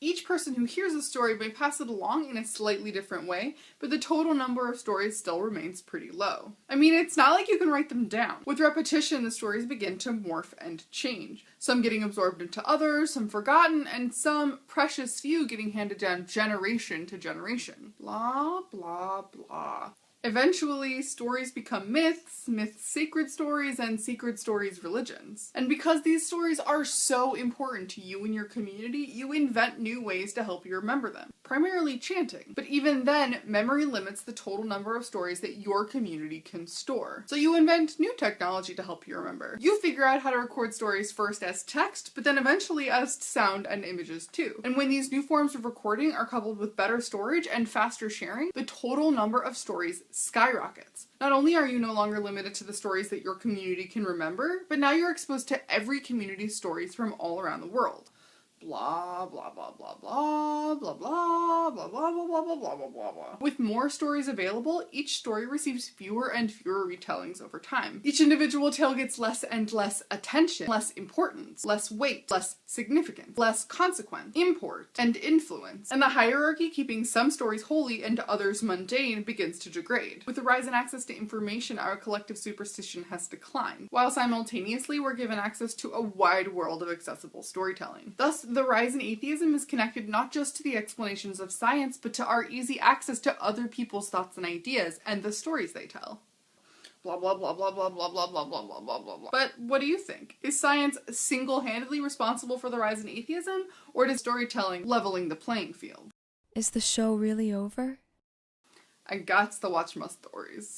Each person who hears a story may pass it along in a slightly different way, but the total number of stories still remains pretty low. I mean, it's not like you can write them down. With repetition, the stories begin to morph and change. Some getting absorbed into others, some forgotten, and some precious few getting handed down generation to generation. Blah, blah, blah. Eventually, stories become myths, myths sacred stories, and sacred stories religions. And because these stories are so important to you and your community, you invent new ways to help you remember them. Primarily chanting. But even then, memory limits the total number of stories that your community can store. So you invent new technology to help you remember. You figure out how to record stories first as text, but then eventually as sound and images too. And when these new forms of recording are coupled with better storage and faster sharing, the total number of stories skyrockets. Not only are you no longer limited to the stories that your community can remember, but now you're exposed to every community's stories from all around the world. Blah, blah, blah, blah, blah, blah, blah, blah, blah, blah, blah, blah, blah, blah, blah, blah. With more stories available, each story receives fewer and fewer retellings over time. Each individual tale gets less and less attention, less importance, less weight, less significance, less consequence, import, and influence. And the hierarchy keeping some stories holy and others mundane begins to degrade. With the rise in access to information, our collective superstition has declined, while simultaneously we're given access to a wide world of accessible storytelling. Thus, the rise in atheism is connected not just to the explanations of science, but to our easy access to other people's thoughts and ideas, and the stories they tell. Blah, blah, blah, blah, blah, blah, blah, blah, blah, blah, blah, blah, blah. But what do you think? Is science single-handedly responsible for the rise in atheism, or does storytelling leveling the playing field? Is the show really over? I gots to watch more stories.